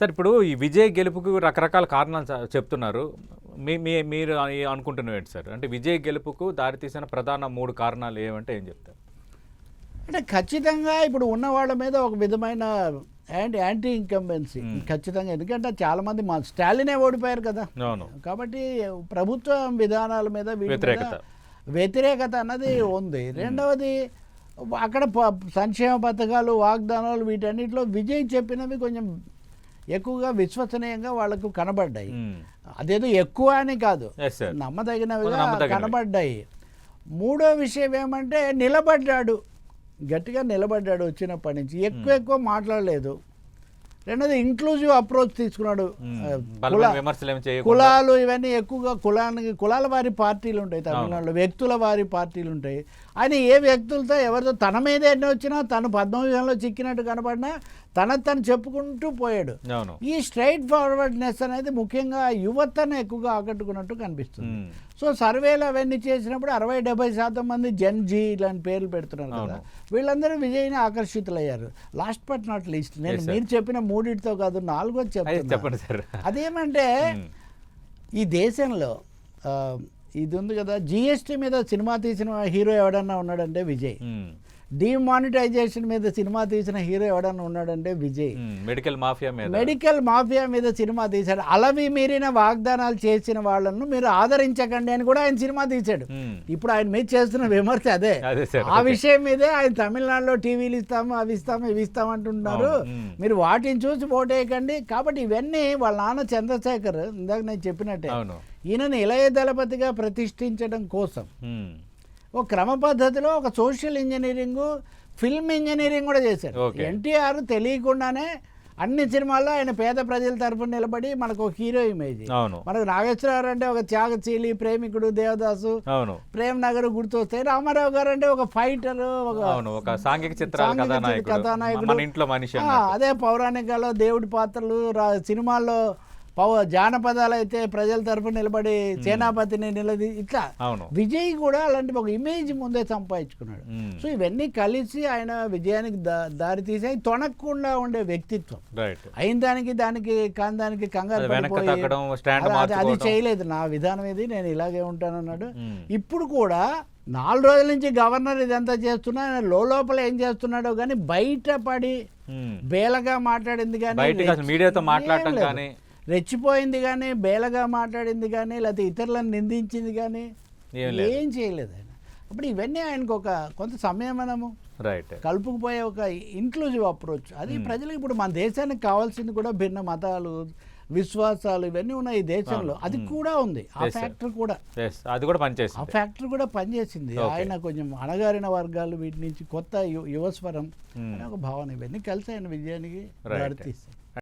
Sir ఇప్పుడు ఈ విజయ్ గెలుపుకు రకరకాల కారణాలు చెప్తున్నారు. మీరు అనుకుంటున్నవి ఏంటి సార్? అంటే విజయ్ గెలుపుకు దారితీసిన ప్రధాన 3 కారణాలు ఏమంటే ఏం చెప్తారు? అంటే ఖచ్చితంగా ఇప్పుడు ఉన్న వాళ్ళ మీద ఒక విధమైన యాంటీ ఇన్కంబెన్సీ ఖచ్చితంగా. ఎందుకంటే చాలామంది మా స్టాలినే ఓడిపోయారు కదా. కాబట్టి ప్రభుత్వ విధానాల మీద వ్యతిరేకత అన్నది ఉంది. రెండవది అక్కడ సంక్షేమ పథకాలు, వాగ్దానాలు, వీటన్నిటిలో విజయ్ చెప్పినవి కొంచెం ఎక్కువగా విశ్వసనీయంగా వాళ్ళకు కనబడ్డాయి. అదేదో ఎక్కువ అని కాదు, నమ్మదగినవిగా కనబడ్డాయి. మూడో విషయం ఏమంటే నిలబడ్డాడు, గట్టిగా నిలబడ్డాడు వచ్చినప్పటి నుంచి, ఎక్కువ మాట్లాడలేదు. రెండోది ఇంక్లూజివ్ అప్రోచ్ తీసుకున్నాడు. కులాలు ఇవన్నీ ఎక్కువగా కులాల వారి పార్టీలు ఉంటాయి తమిళనాడులో, వ్యక్తుల వారి పార్టీలు ఉంటాయి. ఆయన ఏ వ్యక్తులతో ఎవరితో తన మీద ఎన్ని వచ్చినా తను పద్మవ్యూహంలో చిక్కినట్టు కనబడినా తను చెప్పుకుంటూ పోయాడు. ఈ స్ట్రైట్ ఫార్వర్డ్నెస్ అనేది ముఖ్యంగా యువతను ఎక్కువగా ఆకట్టుకున్నట్టు కనిపిస్తుంది. సో సర్వేలు అవన్నీ చేసినప్పుడు 60-70% మంది జెన్ జీ ఇలాంటి పేర్లు పెడుతున్నారు కదా, వీళ్ళందరూ విజయ్ని ఆకర్షితులయ్యారు. లాస్ట్ బట్ నాట్ లీస్ట్, నేను మీరు చెప్పిన 3తో కాదు 4వ చెప్తాను. అదేమంటే ఈ దేశంలో ఇది ఉంది కదా, జిఎస్టీ మీద సినిమా తీసిన హీరో ఎవడన్నా ఉన్నాడంటే విజయ్. డిమానిటైజేషన్ మీద సినిమా తీసిన హీరో ఎవడన్నా ఉన్నాడంటే విజయ్. మెడికల్ మాఫియా మీద సినిమా తీశాడు. అలవి మీరిన వాగ్దానాలు చేసిన వాళ్ళను మీరు ఆదరించకండి అని కూడా ఆయన సినిమా తీశాడు. ఇప్పుడు ఆయన మీద చేస్తున్న విమర్శ అదే. ఆ విషయం మీదే ఆయన తమిళనాడులో టీవీలు ఇస్తాము, అవి ఇస్తాము, ఇవి ఇస్తాము అంటున్నారు. మీరు వాటిని చూసి ఓటేయకండి. కాబట్టి ఇవన్నీ వాళ్ళ నాన్న చంద్రశేఖర్ ఇందాక నేను చెప్పినట్టే ఈయనని ఇళయ దళపతిగా ప్రతిష్ఠించడం కోసం ఒక క్రమ పద్ధతిలో ఒక సోషల్ ఇంజనీరింగ్, ఫిల్మ్ ఇంజనీరింగ్ కూడా చేశారు. ఎన్టీఆర్ తెలియకుండానే అన్ని సినిమాల్లో ఆయన పేద ప్రజల తరఫున నిలబడి మనకు ఒక హీరో ఇమేజ్. మనకు నాగేశ్వరరావు అంటే ఒక త్యాగశీలి, ప్రేమికుడు, దేవదాసు, ప్రేమ్ నగర్ గుర్తొస్తాయి. రామారావు గారు అంటే ఒక ఫైటర్, ఒక సాంఘిక కథానాయకుడు. అదే పౌరాణికాలో దేవుడి పాత్రలు, సినిమాల్లో జానపదాలు అయితే ప్రజల తరఫున నిలబడి సేనాపతిని నిలది, ఇట్లా విజయ్ కూడా అలాంటి ఒక ఇమేజ్ ముందే సంపాదించుకున్నాడు. సో ఇవన్నీ కలిసి ఆయన విజయానికి దారి తీసి తొణక్కుండా ఉండే వ్యక్తిత్వం. అయిన దానికి కాని దానికి కంగారు అది చేయలేదు. నా విధానం ఇది, నేను ఇలాగే ఉంటానన్నాడు. ఇప్పుడు కూడా 4 రోజుల నుంచి గవర్నర్ ఇదంతా చేస్తున్నా, ఆయన లోపల ఏం చేస్తున్నాడో కానీ బయటపడి బేలగా మాట్లాడింది కానీ, మీడియాతో మాట్లాడటం కానీ, రెచ్చిపోయింది కానీ, బేలగా మాట్లాడింది కానీ, లేకపోతే ఇతరులను నిందించింది కానీ ఏం చేయలేదు ఆయన. అప్పుడు ఇవన్నీ ఆయనకు ఒక కొంత సంయమనము, కలుపుకుపోయే ఒక ఇంక్లూజివ్ అప్రోచ్. అది ప్రజలకు ఇప్పుడు మన దేశానికి కావాల్సింది కూడా భిన్న మతాలు, విశ్వాసాలు ఇవన్నీ ఉన్నాయి ఈ దేశంలో. అది కూడా ఉంది. ఆ ఫ్యాక్టర్ కూడా పనిచేసింది. ఆయన కొంచెం అణగారిన వర్గాలు, వీటి నుంచి కొత్త యువస్వరం అనే ఒక భావన, ఇవన్నీ కలిసి ఆయన విజయానికి దారితీస్తాయి.